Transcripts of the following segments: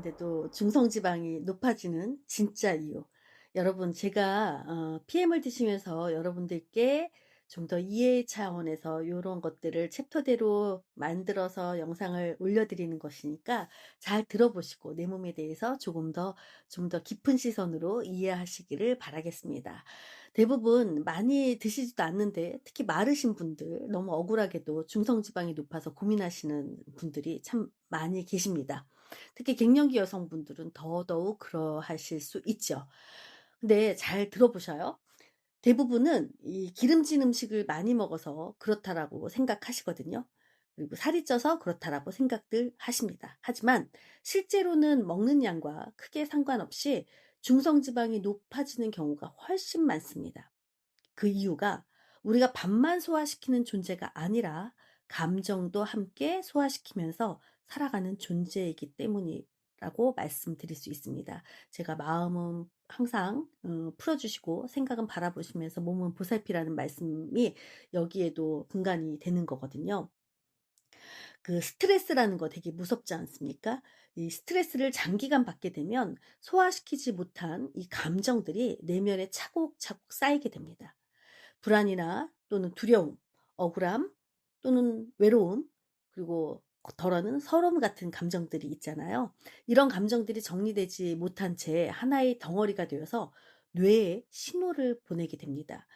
있는데도 중성지방이 높아지는 진짜 이유. 여러분, 제가 PM을 드시면서 여러분들께 좀 더 이해 차원에서 요런 것들을 챕터대로 만들어서 영상을 올려드리는 것이니까 잘 들어보시고 내 몸에 대해서 좀 더 깊은 시선으로 이해하시기를 바라겠습니다. 대부분 많이 드시지도 않는데 특히 마르신 분들, 너무 억울하게도 중성지방이 높아서 고민하시는 분들이 참 많이 계십니다. 특히 갱년기 여성분들은 더더욱 그러하실 수 있죠. 근데 잘 들어보셔요. 대부분은 이 기름진 음식을 많이 먹어서 그렇다라고 생각하시거든요. 그리고 살이 쪄서 그렇다라고 생각들 하십니다. 하지만 실제로는 먹는 양과 크게 상관없이 중성지방이 높아지는 경우가 훨씬 많습니다. 그 이유가 우리가 밥만 소화시키는 존재가 아니라 감정도 함께 소화시키면서 살아가는 존재이기 때문이라고 말씀드릴 수 있습니다. 제가 마음은 항상 풀어주시고 생각은 바라보시면서 몸은 보살피라는 말씀이 여기에도 근간이 되는 거거든요. 그 스트레스라는 거 되게 무섭지 않습니까? 이 스트레스를 장기간 받게 되면 소화시키지 못한 이 감정들이 내면에 차곡차곡 쌓이게 됩니다. 불안이나 또는 두려움, 억울함 또는 외로움, 그리고 덜어는 서러움 같은 감정들이 있잖아요. 이런 감정들이 정리되지 못한 채 하나의 덩어리가 되어서 뇌에 신호를 보내게 됩니다.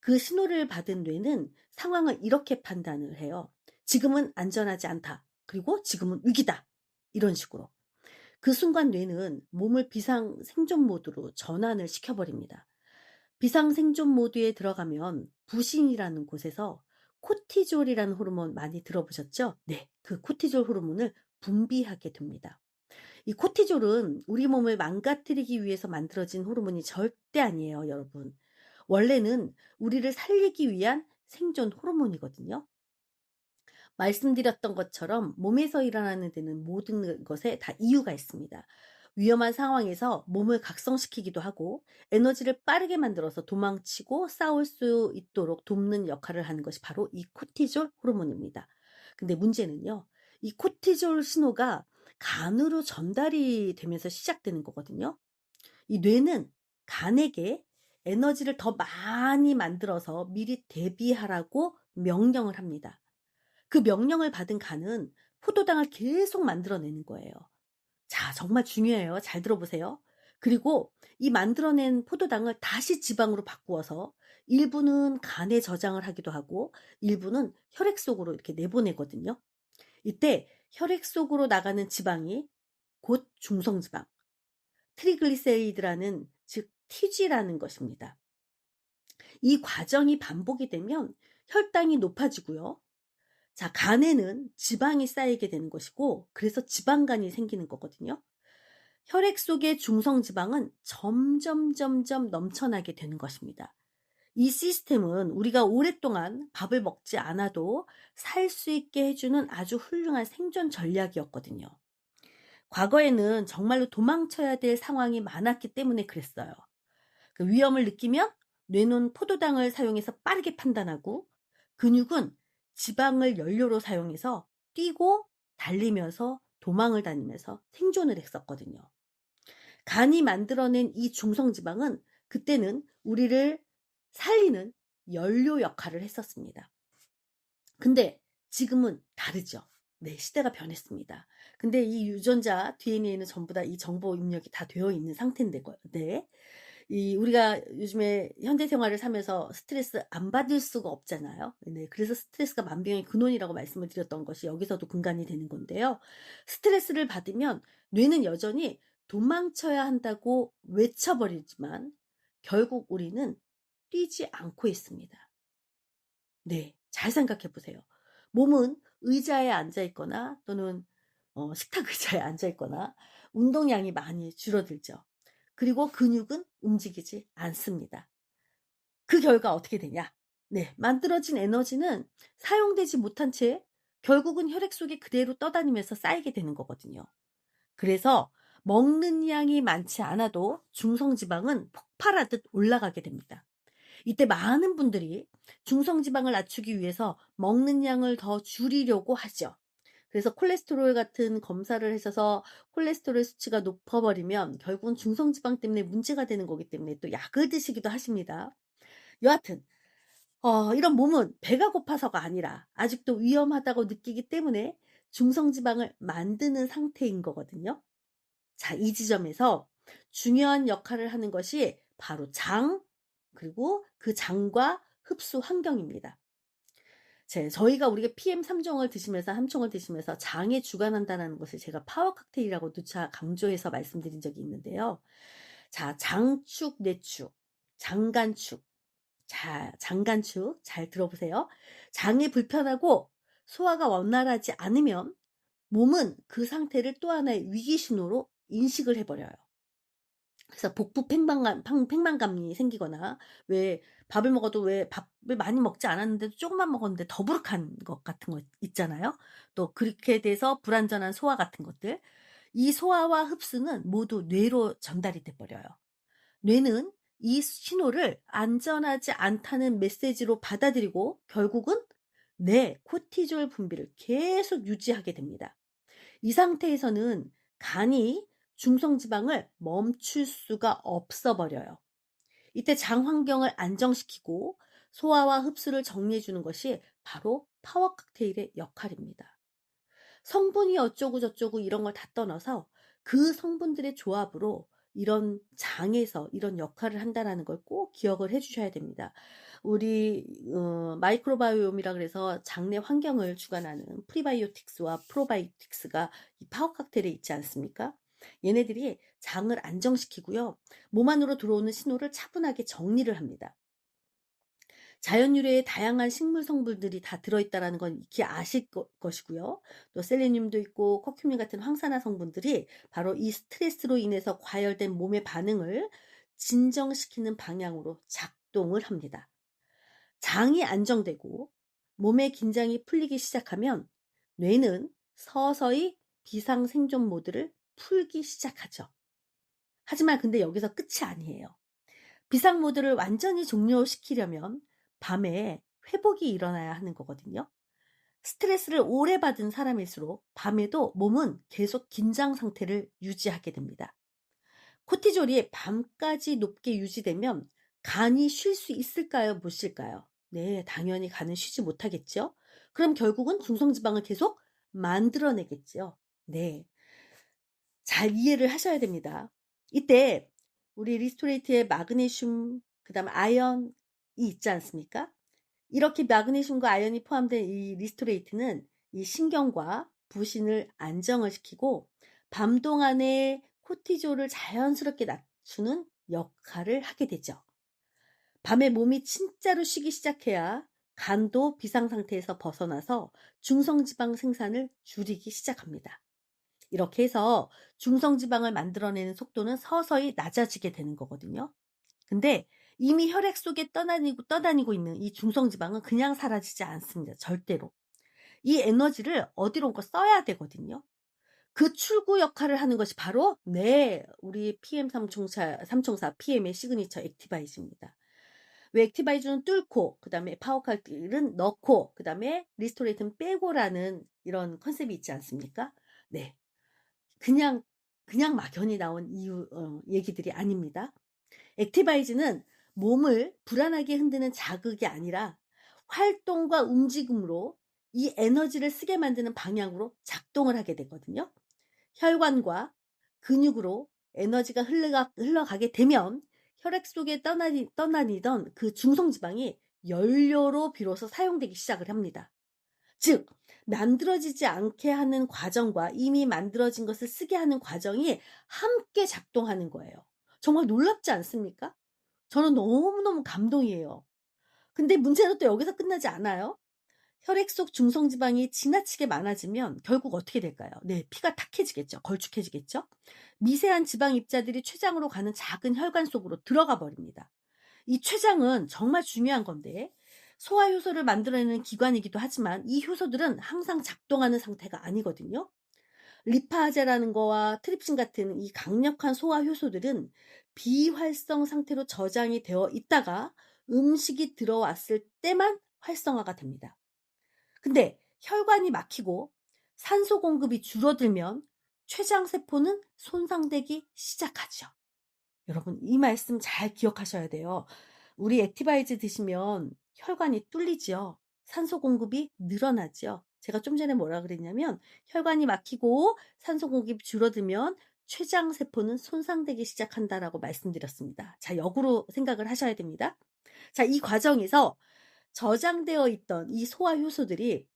그 신호를 받은 뇌는 상황을 이렇게 판단을 해요. 지금은 안전하지 않다. 그리고 지금은 위기다. 이런 식으로. 그 순간 뇌는 몸을 비상 생존 모드로 전환을 시켜버립니다. 비상생존 모드에 들어가면 부신이라는 곳에서 코티졸이라는 호르몬 많이 들어보셨죠? 네, 그 코티졸 호르몬을 분비하게 됩니다. 이 코티졸은 우리 몸을 망가뜨리기 위해서 만들어진 호르몬이 절대 아니에요, 여러분. 원래는 우리를 살리기 위한 생존 호르몬이거든요. 말씀드렸던 것처럼 몸에서 일어나는 데는 모든 것에 다 이유가 있습니다. 위험한 상황에서 몸을 각성시키기도 하고 에너지를 빠르게 만들어서 도망치고 싸울 수 있도록 돕는 역할을 하는 것이 바로 이 코티졸 호르몬입니다. 근데 문제는요, 이 코티졸 신호가 간으로 전달이 되면서 시작되는 거거든요. 이 뇌는 간에게 에너지를 더 많이 만들어서 미리 대비하라고 명령을 합니다. 그 명령을 받은 간은 포도당을 계속 만들어내는 거예요. 자, 정말 중요해요. 잘 들어보세요. 그리고 이 만들어낸 포도당을 다시 지방으로 바꾸어서 일부는 간에 저장을 하기도 하고 일부는 혈액 속으로 이렇게 내보내거든요. 이때 혈액 속으로 나가는 지방이 곧 중성지방, 트리글리세리드라는 즉 TG라는 것입니다. 이 과정이 반복이 되면 혈당이 높아지고요. 자, 간에는 지방이 쌓이게 되는 것이고 그래서 지방간이 생기는 거거든요. 혈액 속의 중성지방은 점점 넘쳐나게 되는 것입니다. 이 시스템은 우리가 오랫동안 밥을 먹지 않아도 살 수 있게 해주는 아주 훌륭한 생존 전략이었거든요. 과거에는 정말로 도망쳐야 될 상황이 많았기 때문에 그랬어요. 그 위험을 느끼면 뇌는 포도당을 사용해서 빠르게 판단하고 근육은 지방을 연료로 사용해서 뛰고 달리면서 도망을 다니면서 생존을 했었거든요. 간이 만들어낸 이 중성지방은 그때는 우리를 살리는 연료 역할을 했었습니다. 근데 지금은 다르죠. 네, 시대가 변했습니다. 근데 이 유전자 DNA는 전부 다 이 정보 입력이 다 되어 있는 상태인데, 네. 이 우리가 요즘에 현대 생활을 살면서 스트레스 안 받을 수가 없잖아요. 네, 그래서 스트레스가 만병의 근원이라고 말씀을 드렸던 것이 여기서도 근간이 되는 건데요. 스트레스를 받으면 뇌는 여전히 도망쳐야 한다고 외쳐버리지만 결국 우리는 뛰지 않고 있습니다. 네, 잘 생각해 보세요. 몸은 의자에 앉아 있거나 또는 식탁 의자에 앉아 있거나 운동량이 많이 줄어들죠. 그리고 근육은 움직이지 않습니다. 그 결과 어떻게 되냐? 네, 만들어진 에너지는 사용되지 못한 채 결국은 혈액 속에 그대로 떠다니면서 쌓이게 되는 거거든요. 그래서 먹는 양이 많지 않아도 중성지방은 폭발하듯 올라가게 됩니다. 이때 많은 분들이 중성지방을 낮추기 위해서 먹는 양을 더 줄이려고 하죠. 그래서 콜레스테롤 같은 검사를 하셔서 콜레스테롤 수치가 높아 버리면 결국은 중성지방 때문에 문제가 되는 거기 때문에 또 약을 드시기도 하십니다. 여하튼 이런 몸은 배가 고파서가 아니라 아직도 위험하다고 느끼기 때문에 중성지방을 만드는 상태인 거거든요. 자, 이 지점에서 중요한 역할을 하는 것이 바로 장, 그리고 그 장과 흡수 환경입니다. 저희가 우리가 PM3종을 드시면서 함총을 드시면서 장에 주관한다는 것을 제가 파워 칵테일이라고 누차 강조해서 말씀드린 적이 있는데요. 자, 장축, 내축, 장간축. 자, 장간축 잘 들어보세요. 장이 불편하고 소화가 원활하지 않으면 몸은 그 상태를 또 하나의 위기 신호로 인식을 해버려요. 그래서 복부 팽만감이 생기거나, 왜 밥을 먹어도 왜 밥을 많이 먹지 않았는데도 조금만 먹었는데 더부룩한 것 같은 거 있잖아요. 또 그렇게 돼서 불완전한 소화 같은 것들. 이 소화와 흡수는 모두 뇌로 전달이 돼 버려요. 뇌는 이 신호를 안전하지 않다는 메시지로 받아들이고 결국은 뇌 코티졸 분비를 계속 유지하게 됩니다. 이 상태에서는 간이 중성지방을 멈출 수가 없어 버려요. 이때 장 환경을 안정시키고 소화와 흡수를 정리해 주는 것이 바로 파워 칵테일의 역할입니다. 성분이 어쩌고 저쩌고 이런 걸 다 떠나서 그 성분들의 조합으로 이런 장에서 이런 역할을 한다라는 걸 꼭 기억을 해 주셔야 됩니다. 우리 마이크로바이옴이라 그래서 장내 환경을 주관하는 프리바이오틱스와 프로바이오틱스가 이 파워 칵테일에 있지 않습니까? 얘네들이 장을 안정시키고요. 몸 안으로 들어오는 신호를 차분하게 정리를 합니다. 자연 유래의 다양한 식물 성분들이 다 들어있다라는 건 익히 아실 것이고요. 또 셀레늄도 있고 커큐민 같은 황산화 성분들이 바로 이 스트레스로 인해서 과열된 몸의 반응을 진정시키는 방향으로 작동을 합니다. 장이 안정되고 몸의 긴장이 풀리기 시작하면 뇌는 서서히 비상생존 모드를 풀기 시작하죠. 하지만 근데 여기서 끝이 아니에요. 비상 모드를 완전히 종료시키려면 밤에 회복이 일어나야 하는 거거든요. 스트레스를 오래 받은 사람일수록 밤에도 몸은 계속 긴장 상태를 유지하게 됩니다. 코티졸이 밤까지 높게 유지되면 간이 쉴 수 있을까요? 못 쉴까요? 네, 당연히 간은 쉬지 못하겠죠. 그럼 결국은 중성지방을 계속 만들어내겠죠. 네, 잘 이해를 하셔야 됩니다. 이때 우리 리스토레이트에 마그네슘, 그다음 아연이 있지 않습니까? 이렇게 마그네슘과 아연이 포함된 이 리스토레이트는 이 신경과 부신을 안정을 시키고 밤 동안에 코티졸을 자연스럽게 낮추는 역할을 하게 되죠. 밤에 몸이 진짜로 쉬기 시작해야 간도 비상 상태에서 벗어나서 중성지방 생산을 줄이기 시작합니다. 이렇게 해서 중성지방을 만들어내는 속도는 서서히 낮아지게 되는 거거든요. 근데 이미 혈액 속에 떠다니고 있는 이 중성지방은 그냥 사라지지 않습니다. 절대로. 이 에너지를 어디론가 써야 되거든요. 그 출구 역할을 하는 것이 바로 우리 PM3총사 PM의 시그니처 액티바이즈입니다. 왜 액티바이즈는 뚫고, 그 다음에 파워칼들은 넣고, 그 다음에 리스토레이트는 빼고라는 이런 컨셉이 있지 않습니까? 네. 그냥 막연히 나온 얘기들이 아닙니다. 액티바이즈는 몸을 불안하게 흔드는 자극이 아니라 활동과 움직임으로 이 에너지를 쓰게 만드는 방향으로 작동을 하게 되거든요. 혈관과 근육으로 에너지가 흘러가게 되면 혈액 속에 떠다니던 그 중성지방이 연료로 비로소 사용되기 시작을 합니다. 즉, 만들어지지 않게 하는 과정과 이미 만들어진 것을 쓰게 하는 과정이 함께 작동하는 거예요. 정말 놀랍지 않습니까? 저는 너무너무 감동이에요. 근데 문제는 또 여기서 끝나지 않아요. 혈액 속 중성지방이 지나치게 많아지면 결국 어떻게 될까요? 네, 피가 탁해지겠죠. 걸쭉해지겠죠. 미세한 지방 입자들이 췌장으로 가는 작은 혈관 속으로 들어가 버립니다. 이 췌장은 정말 중요한 건데 소화 효소를 만들어내는 기관이기도 하지만 이 효소들은 항상 작동하는 상태가 아니거든요. 리파제라는 거와 트립신 같은 이 강력한 소화 효소들은 비활성 상태로 저장이 되어 있다가 음식이 들어왔을 때만 활성화가 됩니다. 근데 혈관이 막히고 산소 공급이 줄어들면 췌장세포는 손상되기 시작하죠. 여러분, 이 말씀 잘 기억하셔야 돼요. 우리 액티바이즈 드시면 혈관이 뚫리지요. 산소 공급이 늘어나지요. 제가 좀 전에 뭐라 그랬냐면 혈관이 막히고 산소 공급이 줄어들면 췌장세포는 손상되기 시작한다라고 말씀드렸습니다. 자, 역으로 생각을 하셔야 됩니다. 자, 이 과정에서 저장되어 있던 이 소화 효소들이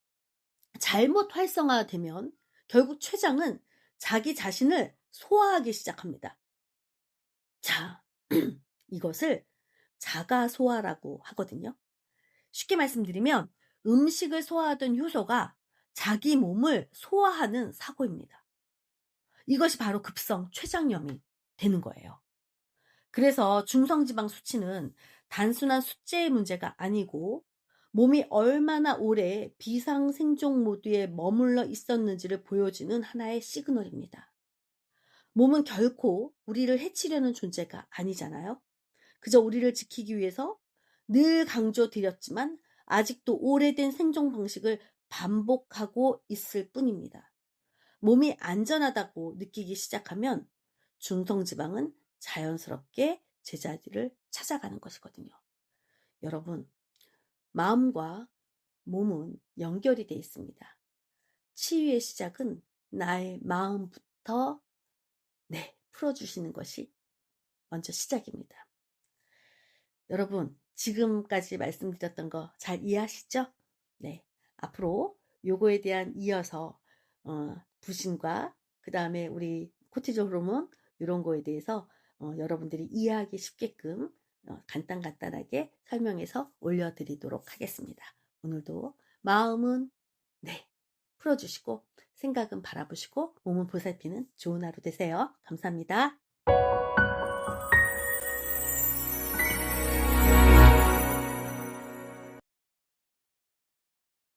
잘못 활성화되면 결국 췌장은 자기 자신을 소화하기 시작합니다. 자, 이것을 자가 소화라고 하거든요. 쉽게 말씀드리면 음식을 소화하던 효소가 자기 몸을 소화하는 사고입니다. 이것이 바로 급성 췌장염이 되는 거예요. 그래서 중성지방 수치는 단순한 숫자의 문제가 아니고 몸이 얼마나 오래 비상생존 모드에 머물러 있었는지를 보여주는 하나의 시그널입니다. 몸은 결코 우리를 해치려는 존재가 아니잖아요. 그저 우리를 지키기 위해서 늘 강조드렸지만 아직도 오래된 생존 방식을 반복하고 있을 뿐입니다. 몸이 안전하다고 느끼기 시작하면 중성지방은 자연스럽게 제자리를 찾아가는 것이거든요. 여러분, 마음과 몸은 연결이 되어 있습니다. 치유의 시작은 나의 마음부터 풀어주시는 것이 먼저 시작입니다. 여러분, 지금까지 말씀드렸던 거 잘 이해하시죠? 네. 앞으로 요거에 대한 이어서 부신과 그 다음에 우리 코티졸 호르몬 이런 거에 대해서 여러분들이 이해하기 쉽게끔 간단하게 설명해서 올려드리도록 하겠습니다. 오늘도 마음은 풀어주시고 생각은 바라보시고 몸은 보살피는 좋은 하루 되세요. 감사합니다.